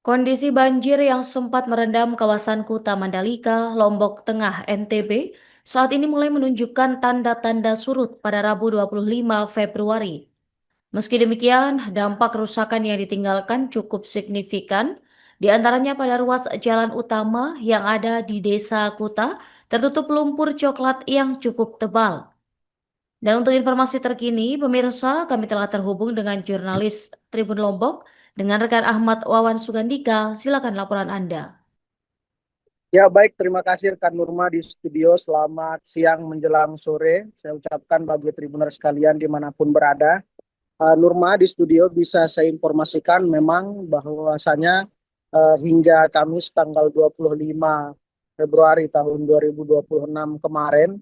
Kondisi banjir yang sempat merendam kawasan Kuta Mandalika, Lombok Tengah, NTB, saat ini mulai menunjukkan tanda-tanda surut pada Rabu 25 Februari. Meski demikian, dampak kerusakan yang ditinggalkan cukup signifikan, di antaranya pada ruas jalan utama yang ada di Desa Kuta tertutup lumpur coklat yang cukup tebal. Dan untuk informasi terkini, pemirsa, kami telah terhubung dengan jurnalis Tribun Lombok dengan rekan Ahmad Wawan Sugandika. Silakan laporan Anda. Ya baik, terima kasih rekan Nurma di studio. Selamat siang menjelang sore. Saya ucapkan bagi Tribuners sekalian dimanapun berada. Nurma di studio bisa saya informasikan memang bahwasanya hingga Kamis tanggal 25 Februari tahun 2026 kemarin,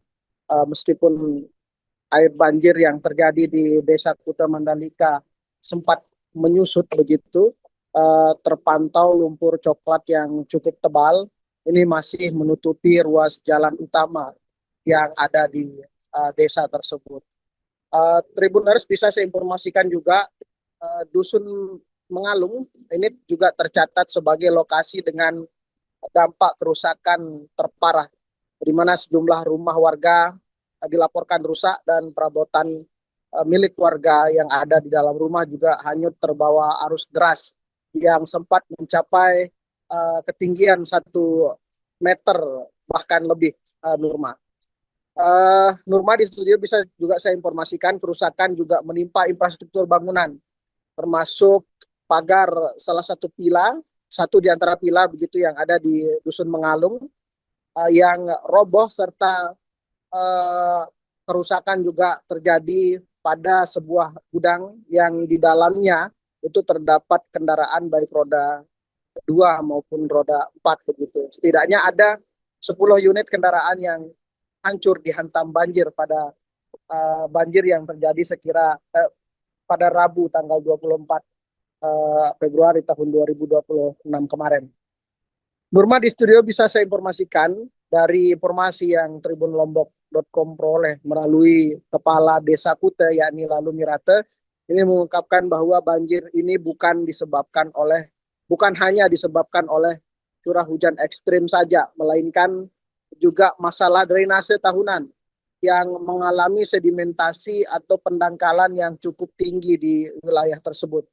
meskipun air banjir yang terjadi di Desa Kuta Mandalika sempat menyusut begitu, terpantau lumpur coklat yang cukup tebal. Ini masih menutupi ruas jalan utama yang ada di desa tersebut. Tribuners bisa saya informasikan juga Dusun Mengalung ini juga tercatat sebagai lokasi dengan dampak kerusakan terparah, di mana sejumlah rumah warga dilaporkan rusak dan perabotan milik warga yang ada di dalam rumah juga hanyut terbawa arus deras yang sempat mencapai ketinggian 1 meter bahkan lebih, Nurma. Nurma di studio bisa juga saya informasikan kerusakan juga menimpa infrastruktur bangunan, termasuk pagar salah satu pilar, satu di antara pilar begitu yang ada di Dusun Mengalung yang roboh, serta eh, kerusakan juga terjadi pada sebuah gudang yang di dalamnya itu terdapat kendaraan baik roda 2 maupun roda 4 begitu. Setidaknya ada 10 unit kendaraan yang hancur dihantam banjir pada banjir yang terjadi pada Rabu tanggal 24 Februari tahun 2026 kemarin. Nurma di studio bisa saya informasikan dari informasi yang tribunlombok.com peroleh melalui Kepala Desa Kuta yakni Lalu Mirate, ini mengungkapkan bahwa banjir ini bukan hanya disebabkan oleh curah hujan ekstrim saja, melainkan juga masalah drainase tahunan yang mengalami sedimentasi atau pendangkalan yang cukup tinggi di wilayah tersebut.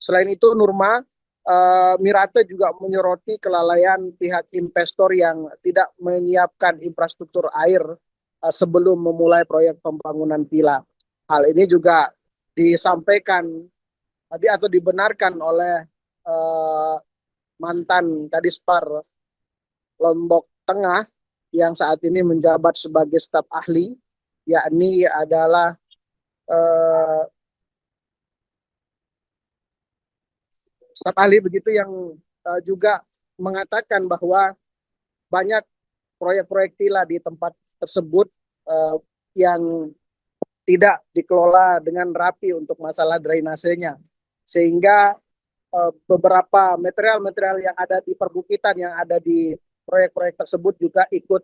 Selain itu, Nurma, Mirate juga menyoroti kelalaian pihak investor yang tidak menyiapkan infrastruktur air sebelum memulai proyek pembangunan villa. Hal ini juga disampaikan tadi atau dibenarkan oleh uh, mantan Kadispar Lombok Tengah yang saat ini menjabat sebagai staf ahli, yakni adalah uh, staf ahli begitu yang juga mengatakan bahwa banyak proyek-proyek villa di tempat tersebut yang tidak dikelola dengan rapi untuk masalah drainasenya, sehingga beberapa material-material yang ada di perbukitan yang ada di proyek-proyek tersebut juga ikut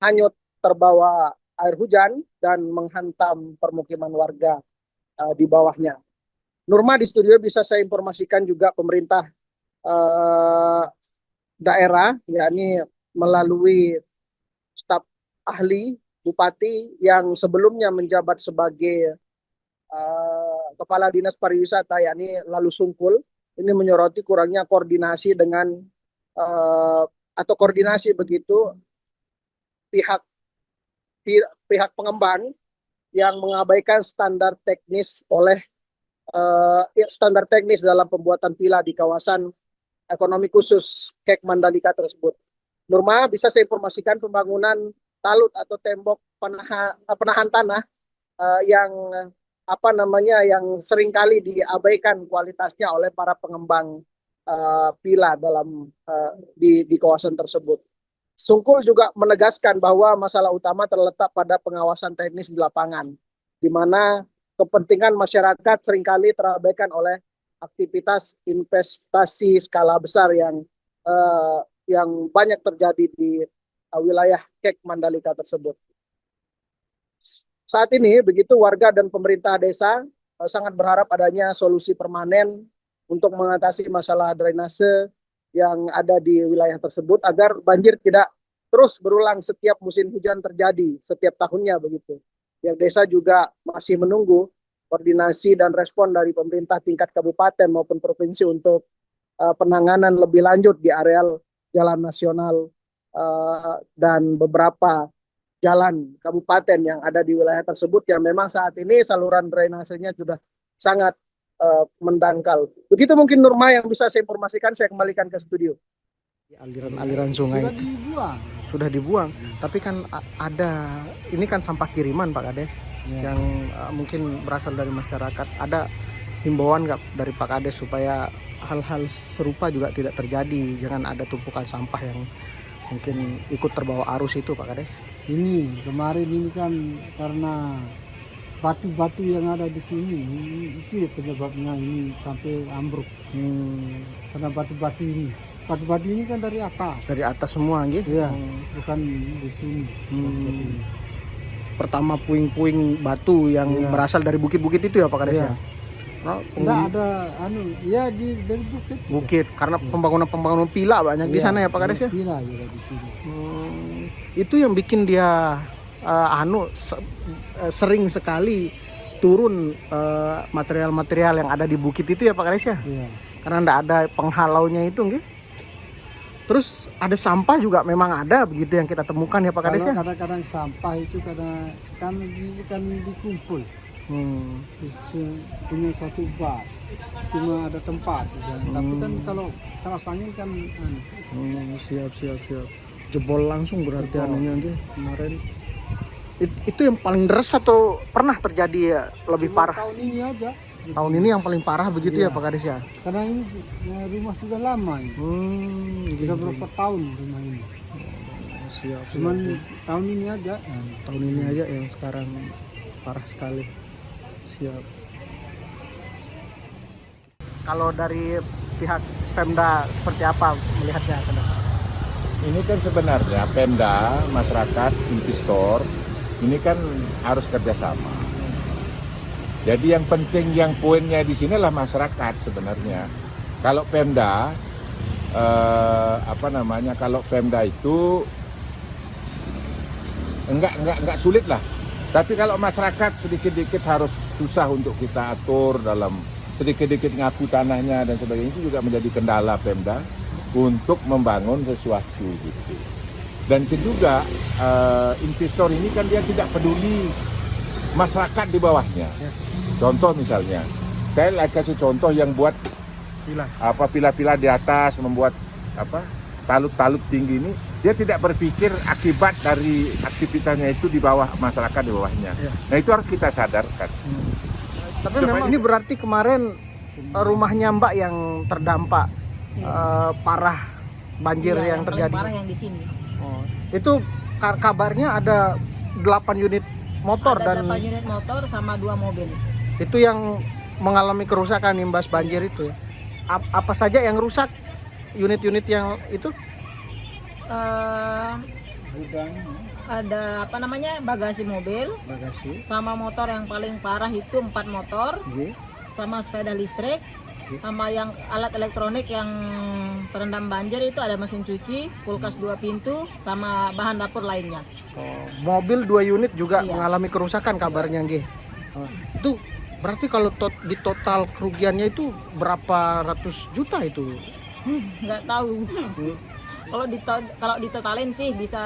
hanyut terbawa air hujan dan menghantam permukiman warga di bawahnya. Nurma di studio bisa saya informasikan juga pemerintah eh, daerah, yakni melalui staf ahli bupati yang sebelumnya menjabat sebagai kepala dinas pariwisata, yakni Lalu Sungkul, ini menyoroti kurangnya koordinasi dengan uh, atau koordinasi begitu pihak pihak pengembang yang mengabaikan standar teknis dalam pembuatan villa di kawasan ekonomi khusus Kek Mandalika tersebut. Nurma, bisa saya informasikan pembangunan talut atau tembok penahan tanah yang yang seringkali diabaikan kualitasnya oleh para pengembang villa di kawasan tersebut. Sungkul juga menegaskan bahwa masalah utama terletak pada pengawasan teknis di lapangan, di mana kepentingan masyarakat seringkali terabaikan oleh aktivitas investasi skala besar yang banyak terjadi di wilayah Kek Mandalika tersebut. Saat ini begitu warga dan pemerintah desa sangat berharap adanya solusi permanen untuk mengatasi masalah drainase yang ada di wilayah tersebut agar banjir tidak terus berulang setiap musim hujan terjadi setiap tahunnya begitu. Yang desa juga masih menunggu koordinasi dan respon dari pemerintah tingkat kabupaten maupun provinsi untuk penanganan lebih lanjut di areal jalan nasional dan beberapa jalan kabupaten yang ada di wilayah tersebut yang memang saat ini saluran drainasenya sudah sangat mendangkal. Begitu mungkin Nurma yang bisa saya informasikan, saya kembalikan ke studio. Aliran sungai sudah dibuang, tapi kan ada ini kan sampah kiriman Pak Kades yang mungkin berasal dari masyarakat. Ada himbauan nggak dari Pak Kades supaya hal-hal serupa juga tidak terjadi, jangan ada tumpukan sampah yang mungkin ikut terbawa arus itu Pak Kades? Ini kemarin ini kan karena batu-batu yang ada di sini itu penyebabnya ini sampai ambruk. Karena batu-batu ini kan dari atas semua gitu. ya, bukan di sini. Pertama puing-puing batu yang berasal dari bukit-bukit itu ya Pak Kades ya? Enggak ada dari bukit karena pembangunan pila banyak di sana ya Pak Kades ya? Pila juga di sini. Itu yang bikin dia sering sekali turun material-material yang ada di bukit itu ya Pak Kades ya? Iya. Karena enggak ada penghalaunya itu nggih. Terus ada sampah juga memang ada begitu yang kita temukan ya Pak Kades ya? Kadang-kadang sampah itu kan dikumpul. Punya satu bak, cuma ada tempat di sana. Tapi kan kalau angin kan siap jebol langsung berarti anunya gitu kemarin. Itu yang paling deras atau pernah terjadi ya lebih parah? Tahun ini aja. Tahun ini yang paling parah begitu ya Pak Kades ya? Karena ini rumah sudah lama ini. Sudah berapa tahun rumah ini. Siap. Cuman tahun ini aja. Tahun ini aja yang sekarang parah sekali. Siap. Kalau dari pihak Pemda seperti apa melihatnya? Ini kan sebenarnya Pemda, masyarakat, investor, ini kan harus kerjasama. Jadi yang penting, yang poinnya di sini adalah masyarakat sebenarnya. Kalau Pemda, kalau Pemda itu enggak sulit lah. Tapi kalau masyarakat sedikit-sedikit harus susah untuk kita atur dalam sedikit-sedikit ngaku tanahnya dan sebagainya, itu juga menjadi kendala Pemda untuk membangun sesuatu gitu. Dan juga investor ini kan dia tidak peduli masyarakat di bawahnya. Contoh misalnya, saya kasih contoh yang buat pila-pila di atas, membuat talut-talut tinggi ini, dia tidak berpikir akibat dari aktivitasnya itu di bawah masyarakat di bawahnya. Nah itu harus kita sadarkan. Tapi memang ini berarti kemarin rumahnya Mbak yang terdampak parah banjir yang terjadi. Parah yang di sini. Itu kabarnya ada 8 unit motor ada dan 8 unit motor sama 2 mobil. Itu yang mengalami kerusakan imbas banjir itu ya. Apa saja yang rusak? Unit-unit yang itu? Ada bagasi mobil, sama motor yang paling parah itu 4 motor, sama sepeda listrik, sama yang alat elektronik yang terendam banjir itu ada mesin cuci, kulkas 2 pintu, sama bahan dapur lainnya. Mobil 2 unit juga mengalami kerusakan kabarnya nggih. Itu berarti kalau di total kerugiannya itu berapa ratus juta itu? Nggak tahu. Kalau ditotalin sih bisa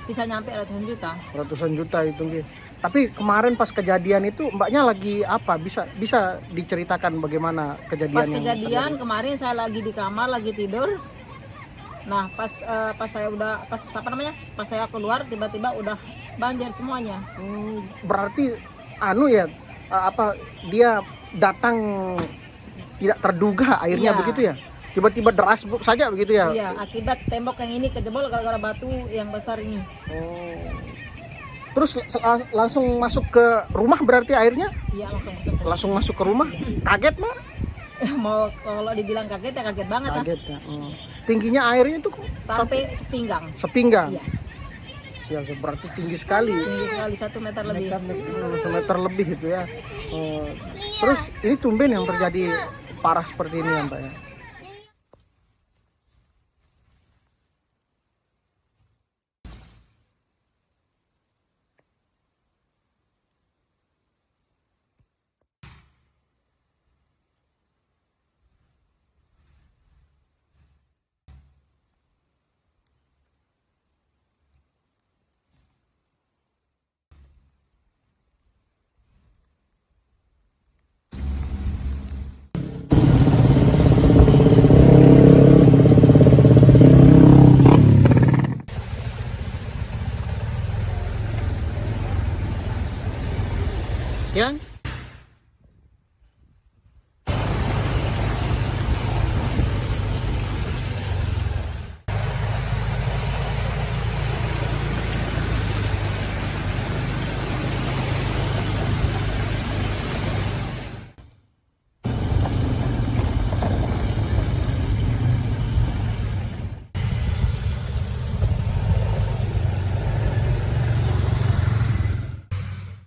bisa nyampe ratusan juta. Ratusan juta itu nggih. Tapi kemarin pas kejadian itu Mbaknya lagi apa? Bisa diceritakan bagaimana kejadian? Pas kejadian kemarin saya lagi di kamar lagi tidur. Nah, pas saya keluar tiba-tiba udah banjir semuanya. Berarti dia datang tidak terduga airnya begitu ya? Tiba-tiba deras saja begitu ya? Iya, akibat tembok yang ini kejebol gara-gara batu yang besar ini. Terus langsung masuk ke rumah berarti airnya? Iya, langsung masuk ke rumah. Kaget Mbak? Mau kalau dibilang kaget ya kaget banget. Kaget ya. Tingginya airnya itu sampai sepinggang. Sepinggang. Iya. Siap, berarti tinggi sekali. Tinggi sekali 1 meter lebih. 1 meter lebih itu ya. Terus ini tumben yang terjadi parah seperti ini ya Mbak ya? Yang